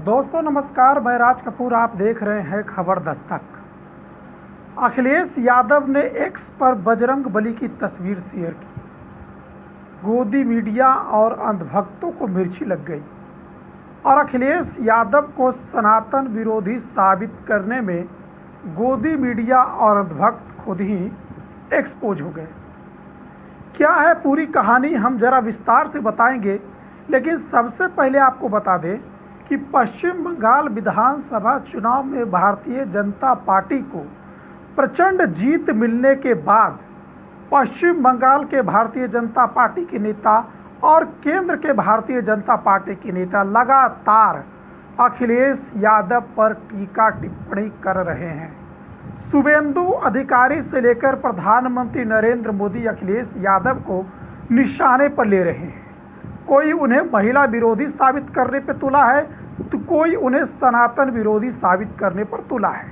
दोस्तों नमस्कार, मैं राज कपूर। आप देख रहे हैं खबर दस्तक। अखिलेश यादव ने एक्स पर बजरंग बली की तस्वीर शेयर की। गोदी मीडिया और अंधभक्तों को मिर्ची लग गई और अखिलेश यादव को सनातन विरोधी साबित करने में गोदी मीडिया और अंधभक्त खुद ही एक्सपोज हो गए। क्या है पूरी कहानी हम जरा विस्तार से बताएंगे, लेकिन सबसे पहले आपको बता दें कि पश्चिम बंगाल विधानसभा चुनाव में भारतीय जनता पार्टी को प्रचंड जीत मिलने के बाद पश्चिम बंगाल के भारतीय जनता पार्टी के नेता और केंद्र के भारतीय जनता पार्टी के नेता लगातार अखिलेश यादव पर टीका टिप्पणी कर रहे हैं। शुभेंदु अधिकारी से लेकर प्रधानमंत्री नरेंद्र मोदी अखिलेश यादव को निशाने पर ले रहे हैं। कोई उन्हें महिला विरोधी साबित करने पर तुला है तो कोई उन्हें सनातन विरोधी साबित करने पर तुला है,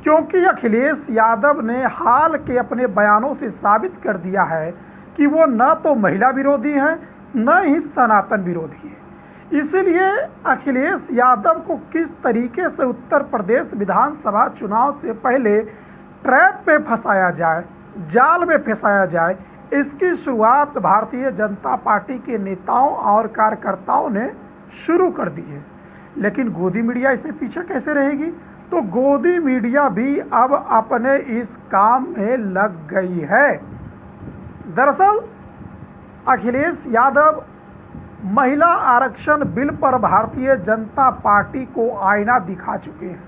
क्योंकि अखिलेश यादव ने हाल के अपने बयानों से साबित कर दिया है कि वो न तो महिला विरोधी हैं न ही सनातन विरोधी हैं। इसलिए अखिलेश यादव को किस तरीके से उत्तर प्रदेश विधानसभा चुनाव से पहले ट्रैप पे फंसाया जाए, जाल में फंसाया जाए, इसकी शुरुआत भारतीय जनता पार्टी के नेताओं और कार्यकर्ताओं ने शुरू कर दी है। लेकिन गोदी मीडिया इससे पीछे कैसे रहेगी? तो गोदी मीडिया भी अब अपने इस काम में लग गई है। दरअसल अखिलेश यादव महिला आरक्षण बिल पर भारतीय जनता पार्टी को आईना दिखा चुके हैं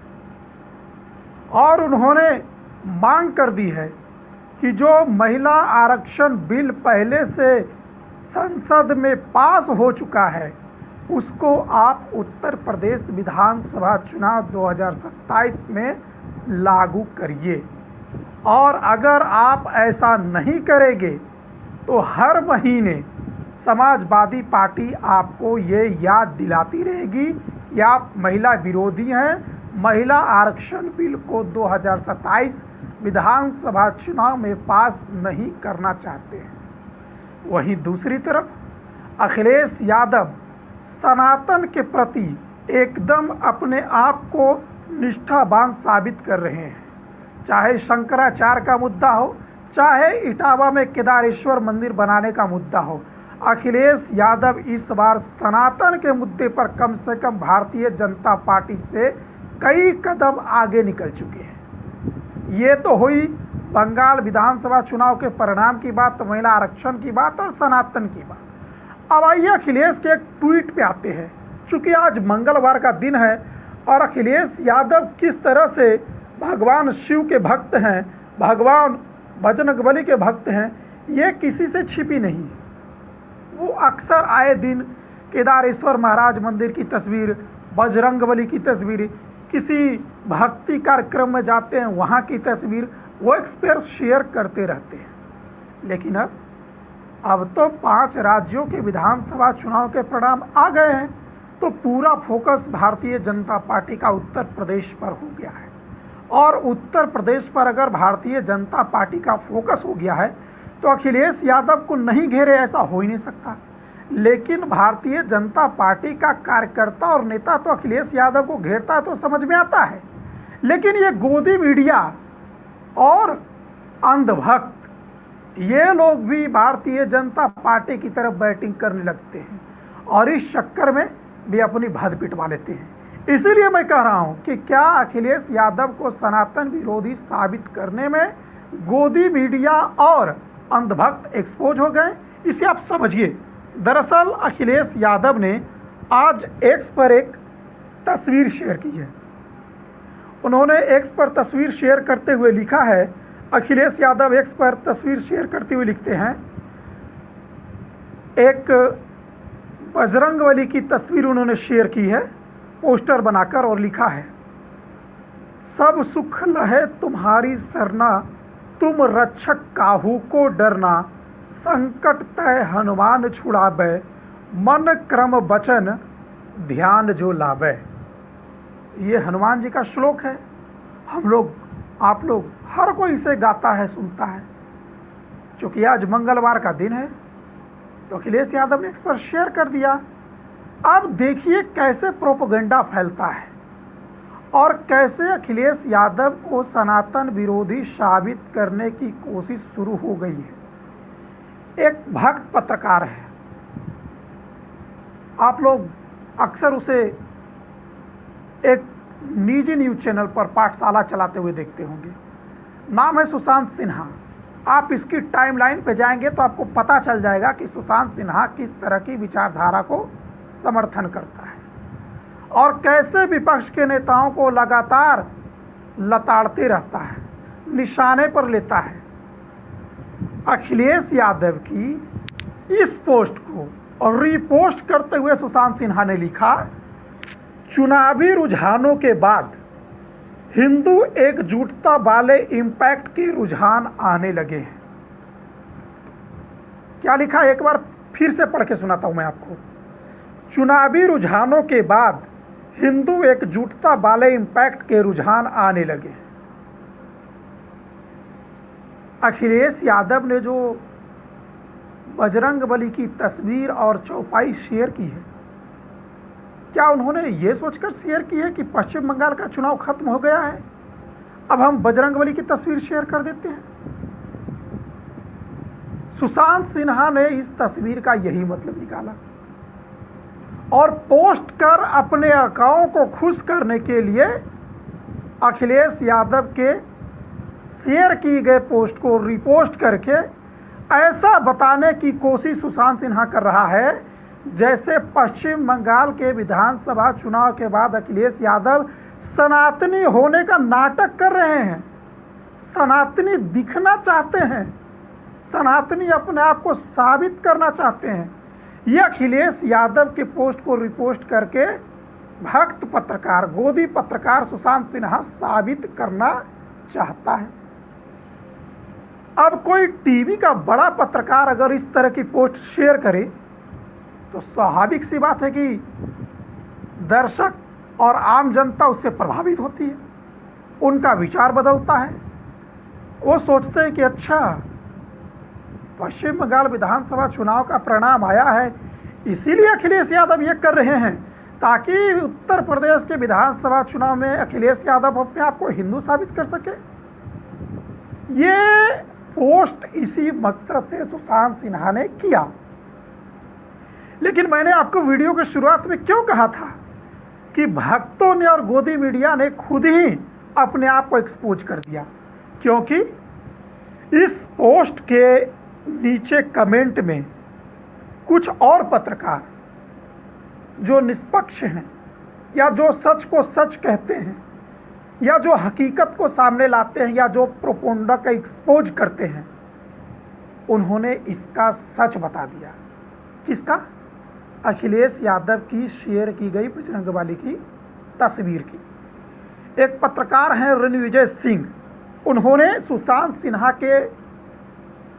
और उन्होंने मांग कर दी है कि जो महिला आरक्षण बिल पहले से संसद में पास हो चुका है उसको आप उत्तर प्रदेश विधानसभा चुनाव 2027 में लागू करिए, और अगर आप ऐसा नहीं करेंगे तो हर महीने समाजवादी पार्टी आपको ये याद दिलाती रहेगी कि आप महिला विरोधी हैं, महिला आरक्षण बिल को 2027 विधानसभा चुनाव में पास नहीं करना चाहते हैं। वहीं दूसरी तरफ अखिलेश यादव सनातन के प्रति एकदम अपने आप को निष्ठावान साबित कर रहे हैं। चाहे शंकराचार्य का मुद्दा हो, चाहे इटावा में केदारेश्वर मंदिर बनाने का मुद्दा हो, अखिलेश यादव इस बार सनातन के मुद्दे पर कम से कम भारतीय जनता पार्टी से कई कदम आगे निकल चुके हैं। ये तो हुई बंगाल विधानसभा चुनाव के परिणाम की बात, महिला आरक्षण की बात और सनातन की बात। अब आइए अखिलेश के एक ट्वीट पे आते हैं। चूँकि आज मंगलवार का दिन है और अखिलेश यादव किस तरह से भगवान शिव के भक्त हैं, भगवान बजरंग बली के भक्त हैं, ये किसी से छिपी नहीं। वो अक्सर आए दिन केदारेश्वर महाराज मंदिर की तस्वीर, बजरंग बली की तस्वीर, किसी भक्ति कार्यक्रम में जाते हैं वहाँ की तस्वीर वो एक्सपर्ट शेयर करते रहते हैं। लेकिन अब तो 5 राज्यों के विधानसभा चुनाव के परिणाम आ गए हैं, तो पूरा फोकस भारतीय जनता पार्टी का उत्तर प्रदेश पर हो गया है। और उत्तर प्रदेश पर अगर भारतीय जनता पार्टी का फोकस हो गया है तो अखिलेश यादव को नहीं घेरे ऐसा हो ही नहीं सकता। लेकिन भारतीय जनता पार्टी का कार्यकर्ता और नेता तो अखिलेश यादव को घेरता है तो समझ में आता है, लेकिन ये गोदी मीडिया और अंधभक्त ये लोग भी भारतीय जनता पार्टी की तरफ बैटिंग करने लगते हैं और इस चक्कर में भी अपनी भद पिटवा लेते हैं। इसीलिए मैं कह रहा हूं कि क्या अखिलेश यादव को सनातन विरोधी साबित करने में गोदी मीडिया और अंधभक्त एक्सपोज हो गए, इसे आप समझिए। दरअसल अखिलेश यादव ने आज एक्स पर एक तस्वीर शेयर की है। उन्होंने एक्स पर तस्वीर शेयर करते हुए लिखा है, अखिलेश यादव एक्स पर तस्वीर शेयर करते हुए लिखते हैं, एक बजरंग बली की तस्वीर उन्होंने शेयर की है पोस्टर बनाकर और लिखा है, सब सुख लहे तुम्हारी सरना, तुम रक्षक काहू को डरना, संकट तय हनुमान छुड़ावे, मन क्रम वचन ध्यान जो लावे। ये हनुमान जी का श्लोक है। हम लोग, आप लोग, हर कोई इसे गाता है, सुनता है। चूँकि आज मंगलवार का दिन है तो अखिलेश यादव ने इस पर शेयर कर दिया अब देखिए कैसे प्रोपेगेंडा फैलता है और कैसे अखिलेश यादव को सनातन विरोधी साबित करने की कोशिश शुरू हो गई है। एक भक्त पत्रकार है, आप लोग अक्सर उसे एक निजी न्यूज़ चैनल पर पाठशाला चलाते हुए देखते होंगे। नाम है सुशांत सिन्हा। आप इसकी टाइमलाइन पे जाएंगे तो आपको पता चल जाएगा कि सुशांत सिन्हा किस तरह की विचारधारा को समर्थन करता है और कैसे विपक्ष के नेताओं को लगातार लताड़ते रहता है, निशाने पर लेता है। अखिलेश यादव की इस पोस्ट को और रीपोस्ट करते हुए सुशांत सिन्हा ने लिखा, चुनावी रुझानों के बाद हिंदू एकजुटता वाले इम्पैक्ट के रुझान आने लगे हैं। क्या लिखा, एक बार फिर से पढ़ के सुनाता हूं मैं आपको। चुनावी रुझानों के बाद हिंदू एकजुटता वाले इम्पैक्ट के रुझान आने लगे हैं। अखिलेश यादव ने जो बजरंगबली की तस्वीर और चौपाई शेयर की है, क्या उन्होंने ये सोचकर शेयर की है कि पश्चिम बंगाल का चुनाव खत्म हो गया है, अब हम बजरंगबली की तस्वीर शेयर कर देते हैं? सुशांत सिन्हा ने इस तस्वीर का यही मतलब निकाला और पोस्ट कर अपने अकाउंट को खुश करने के लिए अखिलेश यादव के शेयर की गए पोस्ट को रिपोस्ट करके ऐसा बताने की कोशिश सुशांत सिन्हा कर रहा है जैसे पश्चिम बंगाल के विधानसभा चुनाव के बाद अखिलेश यादव सनातनी होने का नाटक कर रहे हैं, सनातनी दिखना चाहते हैं, सनातनी अपने आप को साबित करना चाहते हैं। ये अखिलेश यादव के पोस्ट को रिपोस्ट करके भक्त पत्रकार, गोदी पत्रकार सुशांत सिन्हा साबित करना चाहता है। अब कोई टीवी का बड़ा पत्रकार अगर इस तरह की पोस्ट शेयर करे तो स्वाभाविक सी बात है कि दर्शक और आम जनता उससे प्रभावित होती है, उनका विचार बदलता है। वो सोचते हैं कि अच्छा, पश्चिम बंगाल विधानसभा चुनाव का परिणाम आया है, इसीलिए अखिलेश यादव ये कर रहे हैं ताकि उत्तर प्रदेश के विधानसभा चुनाव में अखिलेश यादव अपने आप को हिंदू साबित कर सके। ये पोस्ट इसी मकसद से सुशांत सिन्हा ने किया। लेकिन मैंने आपको वीडियो के शुरुआत में क्यों कहा था कि भक्तों ने और गोदी मीडिया ने खुद ही अपने आप को एक्सपोज कर दिया, क्योंकि इस पोस्ट के नीचे कमेंट में कुछ और पत्रकार जो निष्पक्ष हैं या जो सच को सच कहते हैं या जो हकीकत को सामने लाते हैं या जो प्रोपेगेंडा का एक्सपोज करते हैं, उन्होंने इसका सच बता दिया। किसका? अखिलेश यादव की शेयर की गई बजरंगबली की तस्वीर की। एक पत्रकार हैं रणविजय सिंह, उन्होंने सुशांत सिन्हा के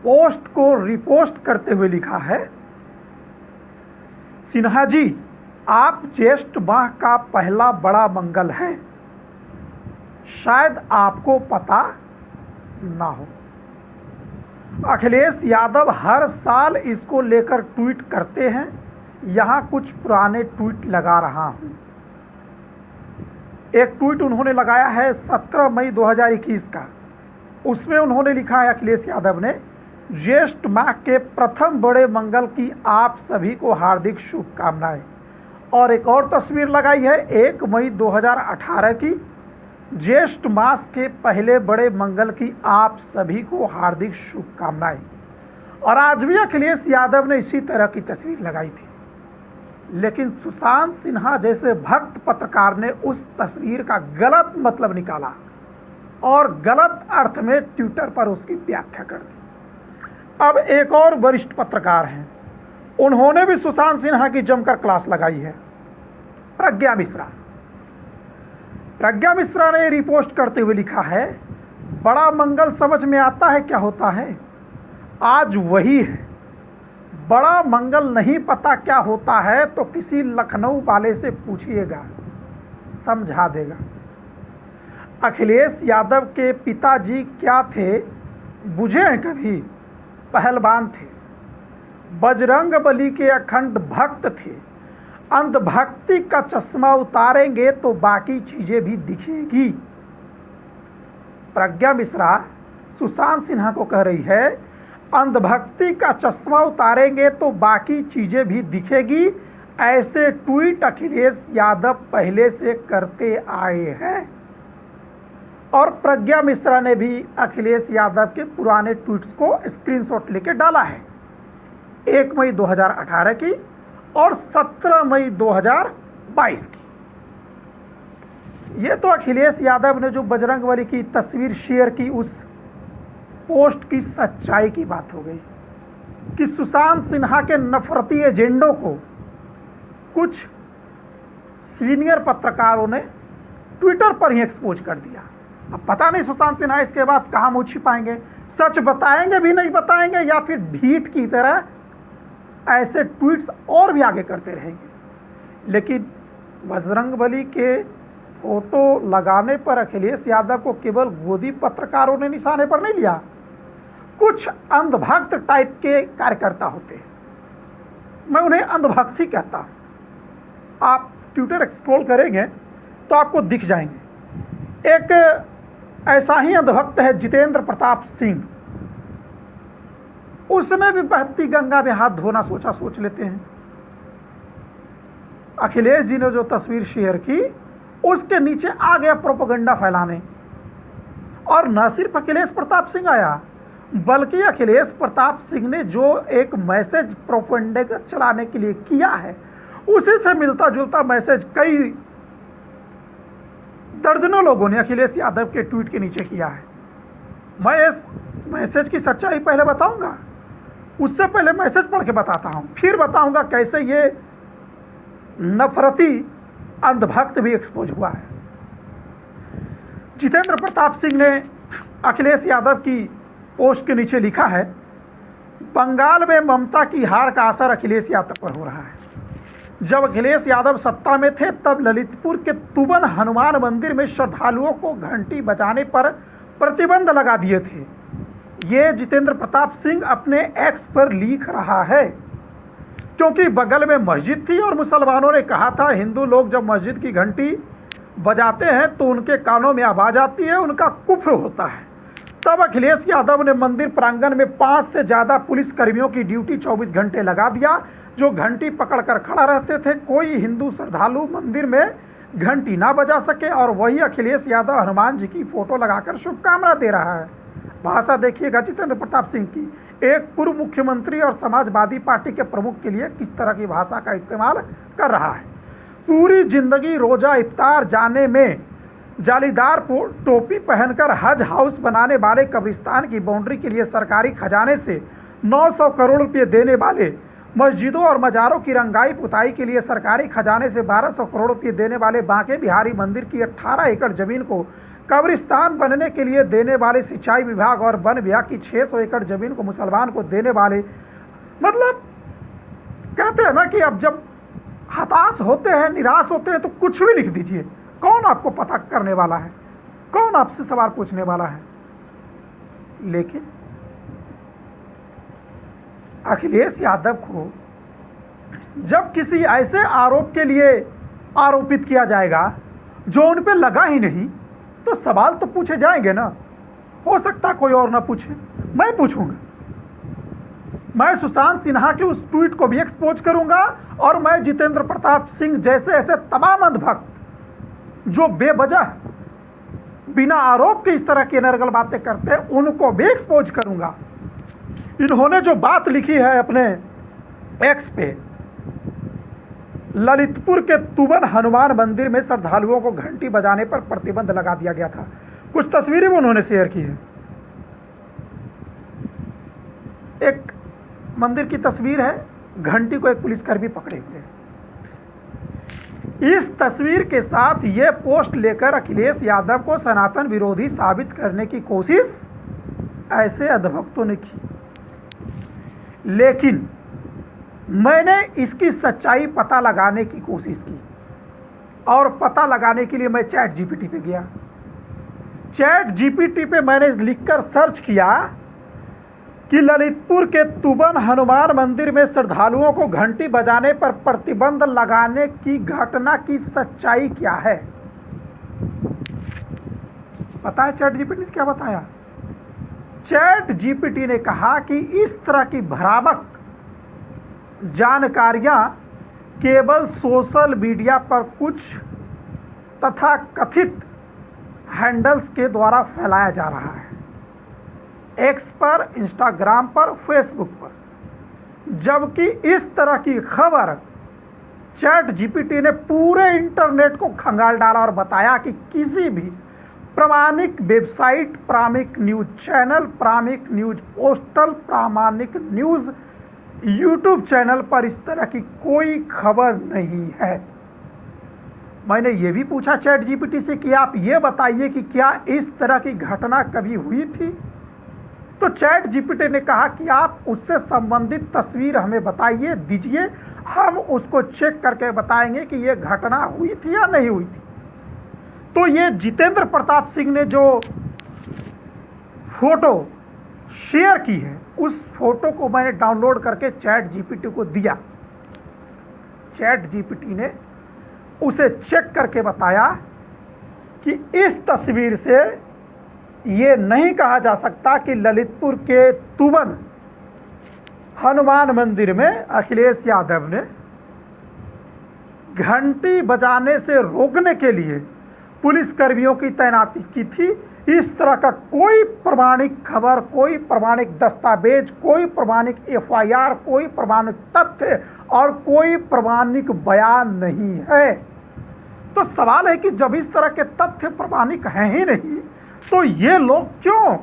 पोस्ट को रिपोस्ट करते हुए लिखा है, सिन्हा जी, आप ज्येष्ठ माह का पहला बड़ा मंगल है, शायद आपको पता ना हो। अखिलेश यादव हर साल इसको लेकर ट्वीट करते हैं, यहाँ कुछ पुराने ट्वीट लगा रहा हूँ। एक ट्वीट उन्होंने लगाया है 17 मई 2021 का, उसमें उन्होंने लिखा है अखिलेश यादव ने, ज्येष्ठ माह के प्रथम बड़े मंगल की आप सभी को हार्दिक शुभकामनाएं। और एक और तस्वीर लगाई है 1 मई 2018 की, ज्येष्ठ मास के पहले बड़े मंगल की आप सभी को हार्दिक शुभकामनाएं। और आज भी अखिलेश यादव ने इसी तरह की तस्वीर लगाई थी, लेकिन सुशांत सिन्हा जैसे भक्त पत्रकार ने उस तस्वीर का गलत मतलब निकाला और गलत अर्थ में ट्विटर पर उसकी व्याख्या कर दी। अब एक और वरिष्ठ पत्रकार हैं, उन्होंने भी सुशांत सिन्हा की जमकर क्लास लगाई है, प्रज्ञा मिश्रा। प्रज्ञा मिश्रा ने रिपोस्ट करते हुए लिखा है, बड़ा मंगल समझ में आता है क्या होता है, आज वही है। बड़ा मंगल नहीं पता क्या होता है तो किसी लखनऊ वाले से पूछिएगा, समझा देगा। अखिलेश यादव के पिताजी क्या थे बुझे हैं कभी? पहलवान थे, बजरंगबली के अखंड भक्त थे। अंधभक्ति का चश्मा उतारेंगे तो बाकी चीजें भी दिखेगी। प्रज्ञा मिश्रा सुशांत सिन्हा को कह रही है, अंधभक्ति का चश्मा उतारेंगे तो बाकी चीजें भी दिखेगी। ऐसे ट्वीट अखिलेश यादव पहले से करते आए हैं। और प्रज्ञा मिश्रा ने भी अखिलेश यादव के पुराने ट्वीट्स को स्क्रीनशॉट लेके डाला है, 1 मई 2018 की और 17 मई 2022 की। ये तो अखिलेश यादव ने जो बजरंगबली की तस्वीर शेयर की उस पोस्ट की सच्चाई की बात हो गई कि सुशांत सिन्हा के नफरती एजेंडों को कुछ सीनियर पत्रकारों ने ट्विटर पर ही एक्सपोज कर दिया। अब पता नहीं सुशांत सिन्हा इसके बाद कहाँ मुँह छिपाएंगे, सच बताएंगे भी नहीं बताएंगे या फिर ढीठ की तरह ऐसे ट्वीट्स और भी आगे करते रहेंगे। लेकिन बजरंगबली के फोटो लगाने पर अखिलेश यादव को केवल गोदी पत्रकारों ने निशाने पर नहीं लिया, कुछ अंधभक्त टाइप के कार्यकर्ता होते हैं, मैं उन्हें अंधभक्त ही कहता हूँ। आप ट्विटर एक्सप्लोर करेंगे तो आपको दिख जाएंगे। एक ऐसा ही अंधभक्त है जितेंद्र प्रताप सिंह, उसने भी बहती गंगा में हाथ धोना सोचा, सोच लेते हैं। अखिलेश जी ने जो तस्वीर शेयर की उसके नीचे आ गया प्रोपेगेंडा फैलाने। और न सिर्फ अखिलेश प्रताप सिंह आया, बल्कि अखिलेश प्रताप सिंह ने जो एक मैसेज प्रोपेगेंडा चलाने के लिए किया है, उसी से मिलता जुलता मैसेज कई दर्जनों लोगों ने अखिलेश यादव के ट्वीट के नीचे किया है। मैं इस मैसेज की सच्चाई पहले बताऊंगा, उससे पहले मैसेज पढ़ के बताता हूं, फिर बताऊंगा कैसे ये नफरती अंधभक्त भी एक्सपोज हुआ है। जितेंद्र प्रताप सिंह ने अखिलेश यादव की पोस्ट के नीचे लिखा है, बंगाल में ममता की हार का असर अखिलेश यादव पर हो रहा है। जब अखिलेश यादव सत्ता में थे तब ललितपुर के तुबन हनुमान मंदिर में श्रद्धालुओं को घंटी बजाने पर प्रतिबंध लगा दिए थे। ये जितेंद्र प्रताप सिंह अपने एक्स पर लिख रहा है, क्योंकि बगल में मस्जिद थी और मुसलमानों ने कहा था हिंदू लोग जब मस्जिद की घंटी बजाते हैं तो उनके कानों में आवाज आती है, उनका कुफ्र होता है। तब अखिलेश यादव ने मंदिर प्रांगण में 5 से ज़्यादा पुलिस कर्मियों की ड्यूटी 24 घंटे लगा दिया, जो घंटी पकड़कर खड़ा रहते थे। कोई हिंदू श्रद्धालु मंदिर में घंटी ना बजा सके। और वही अखिलेश यादव हनुमान जी की फोटो लगाकर शुभकामना दे रहा है। भाषा देखिएगा जितेंद्र प्रताप सिंह की, एक पूर्व मुख्यमंत्री और समाजवादी पार्टी के प्रमुख के लिए किस तरह की भाषा का इस्तेमाल कर रहा है। पूरी जिंदगी रोजा इफ्तार जाने में जालीदार टोपी पहनकर हज हाउस बनाने वाले, कब्रिस्तान की बाउंड्री के लिए सरकारी खजाने से 900 करोड़ रुपये देने वाले, मस्जिदों और मज़ारों की रंगाई पुताई के लिए सरकारी खजाने से 1200 करोड़ रुपये देने वाले, बांके बिहारी मंदिर की 18 एकड़ जमीन को कब्रिस्तान बनने के लिए देने वाले, सिंचाई विभाग और वन विभाग की 600 एकड़ जमीन को मुसलमान को देने वाले। मतलब कहते हैं ना कि अब जब हताश होते हैं, निराश होते हैं तो कुछ भी लिख दीजिए, कौन आपको पता करने वाला है, कौन आपसे सवाल पूछने वाला है। लेकिन अखिलेश यादव को जब किसी ऐसे आरोप के लिए आरोपित किया जाएगा जो उन पे लगा ही नहीं, तो सवाल तो पूछे जाएंगे ना। हो सकता कोई और ना पूछे, मैं पूछूंगा। मैं सुशांत सिन्हा के उस ट्वीट को भी एक्सपोज करूंगा और मैं जितेंद्र प्रताप सिंह जैसे ऐसे तमाम अंधभक्त जो बेवजह बिना आरोप के इस तरह की नरगल बातें करते हैं उनको भी एक्सपोज करूंगा। इन्होंने जो बात लिखी है अपने एक्स पे, ललितपुर के तुबन हनुमान मंदिर में श्रद्धालुओं को घंटी बजाने पर प्रतिबंध लगा दिया गया था, कुछ तस्वीरें भी उन्होंने शेयर की है। एक मंदिर की तस्वीर है, घंटी को एक पुलिसकर्मी पकड़े हुए। इस तस्वीर के साथ ये पोस्ट लेकर अखिलेश यादव को सनातन विरोधी साबित करने की कोशिश ऐसे अधभक्तों ने की। लेकिन मैंने इसकी सच्चाई पता लगाने की कोशिश की और पता लगाने के लिए मैं चैट जीपीटी पे गया। चैट जीपीटी पे मैंने लिखकर सर्च किया कि ललितपुर के तुबन हनुमान मंदिर में श्रद्धालुओं को घंटी बजाने पर प्रतिबंध लगाने की घटना की सच्चाई क्या है? पता है चैट जीपीटी ने क्या बताया? चैट जीपीटी ने कहा कि इस तरह की भ्रामक जानकारियां केवल सोशल मीडिया पर कुछ तथाकथित हैंडल्स के द्वारा फैलाया जा रहा है, एक्स पर, इंस्टाग्राम पर, फेसबुक पर, जबकि इस तरह की खबर चैट जीपीटी ने पूरे इंटरनेट को खंगाल डाला और बताया कि किसी भी प्रामाणिक वेबसाइट, प्रामाणिक न्यूज चैनल, प्रामाणिक न्यूज पोर्टल, प्रामाणिक न्यूज यूट्यूब चैनल पर इस तरह की कोई खबर नहीं है। मैंने ये भी पूछा चैट जीपीटी से कि आप ये बताइए कि क्या इस तरह की घटना कभी हुई थी? तो चैट जीपीटी ने कहा कि आप उससे संबंधित तस्वीर हमें बताइए, दीजिए, हम उसको चेक करके बताएंगे कि ये घटना हुई थी या नहीं हुई थी। तो ये जितेंद्र प्रताप सिंह ने जो फोटो शेयर की है, उस फोटो को मैंने डाउनलोड करके चैट जीपीटी को दिया। चैट जीपीटी ने उसे चेक करके बताया कि इस तस्वीर से ये नहीं कहा जा सकता कि ललितपुर के तुबन हनुमान मंदिर में अखिलेश यादव ने घंटी बजाने से रोकने के लिए पुलिस कर्मियों की तैनाती की थी। इस तरह का कोई प्रमाणिक खबर, कोई प्रमाणिक दस्तावेज, कोई प्रमाणिक एफआईआर, कोई प्रमाणिक तथ्य और कोई प्रमाणिक बयान नहीं है। तो सवाल है कि जब इस तरह के तथ्य प्रमाणिक हैं ही नहीं, तो ये लोग क्यों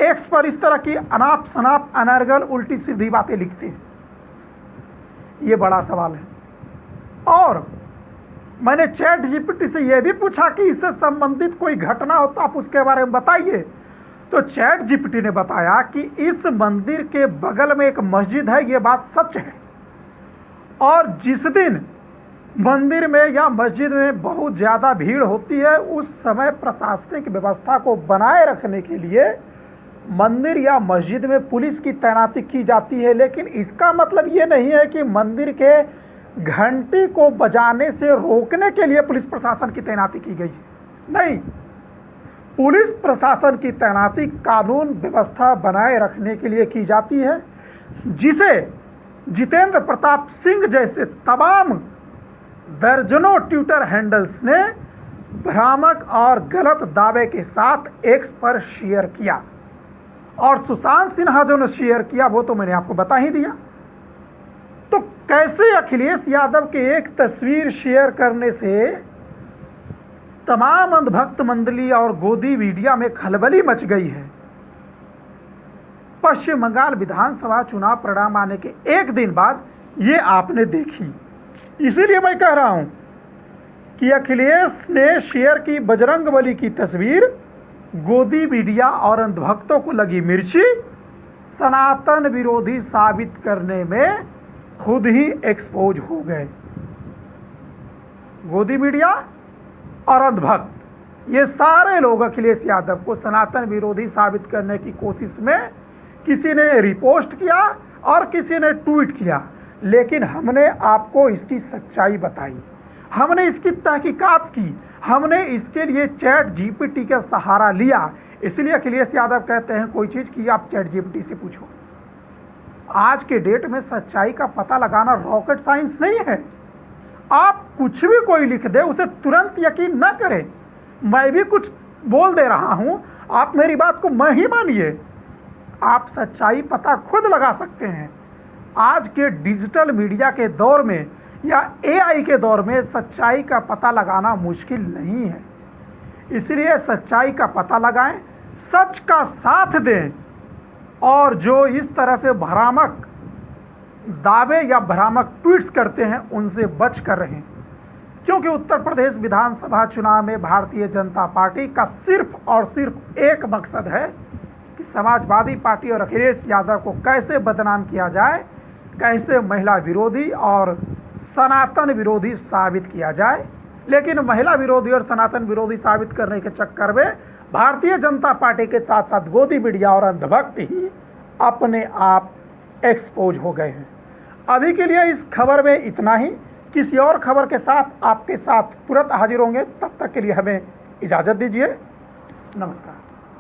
एक्स पर इस तरह की अनाप शनाप अनर्गल उल्टी सीधी बातें लिखते हैं? ये बड़ा सवाल है। और मैंने चैट जीपीटी से यह भी पूछा कि इससे संबंधित कोई घटना हो तो आप उसके बारे में बताइए। तो चैट जीपीटी ने बताया कि इस मंदिर के बगल में एक मस्जिद है, ये बात सच है। और जिस दिन मंदिर में या मस्जिद में बहुत ज़्यादा भीड़ होती है, उस समय प्रशासनिक व्यवस्था को बनाए रखने के लिए मंदिर या मस्जिद में पुलिस की तैनाती की जाती है। लेकिन इसका मतलब ये नहीं है कि मंदिर के घंटी को बजाने से रोकने के लिए पुलिस प्रशासन की तैनाती की गई है। नहीं, पुलिस प्रशासन की तैनाती कानून व्यवस्था बनाए रखने के लिए की जाती है, जिसे जितेंद्र प्रताप सिंह जैसे तमाम दर्जनों ट्विटर हैंडल्स ने भ्रामक और गलत दावे के साथ एक्स पर शेयर किया। और सुशांत सिन्हा जो ने शेयर किया वो तो मैंने आपको बता ही दिया। तो कैसे अखिलेश यादव के एक तस्वीर शेयर करने से तमाम अंधभक्त मंडली और गोदी मीडिया में खलबली मच गई है? पश्चिम बंगाल विधानसभा चुनाव परिणाम आने के एक दिन बाद ये आपने देखी। इसीलिए मैं कह रहा हूं कि अखिलेश ने शेयर की बजरंगबली की तस्वीर, गोदी मीडिया और अंधभक्तों को लगी मिर्ची सनातन विरोधी साबित करने में खुद ही एक्सपोज हो गए। गोदी मीडिया और अंधभक्त, ये सारे लोग अखिलेश यादव को सनातन विरोधी साबित करने की कोशिश में किसी ने रिपोस्ट किया और किसी ने ट्वीट किया, लेकिन हमने आपको इसकी सच्चाई बताई, हमने इसकी तहकीकात की, हमने इसके लिए चैट जीपीटी का सहारा लिया। इसलिए अखिलेश यादव कहते हैं कोई चीज़ की आप चैट जीपीटी से पूछो। आज के डेट में सच्चाई का पता लगाना रॉकेट साइंस नहीं है। आप कुछ भी कोई लिख दे उसे तुरंत यकीन न करें। मैं भी कुछ बोल दे रहा हूं, आप मेरी बात को मैं ही मानिए। आप सच्चाई पता खुद लगा सकते हैं। आज के डिजिटल मीडिया के दौर में या एआई के दौर में सच्चाई का पता लगाना मुश्किल नहीं है। इसलिए सच्चाई का पता लगाएं, सच का साथ दें और जो इस तरह से भ्रामक दावे या भ्रामक ट्वीट्स करते हैं उनसे बच कर रहें। क्योंकि उत्तर प्रदेश विधानसभा चुनाव में भारतीय जनता पार्टी का सिर्फ और सिर्फ एक मकसद है कि समाजवादी पार्टी और अखिलेश यादव को कैसे बदनाम किया जाए, कैसे महिला विरोधी और सनातन विरोधी साबित किया जाए। लेकिन महिला विरोधी और सनातन विरोधी साबित करने के चक्कर में भारतीय जनता पार्टी के साथ साथ गोदी मीडिया और अंधभक्त ही अपने आप एक्सपोज हो गए हैं। अभी के लिए इस खबर में इतना ही। किसी और खबर के साथ आपके साथ तुरंत हाजिर होंगे। तब तक के लिए हमें इजाज़त दीजिए। नमस्कार।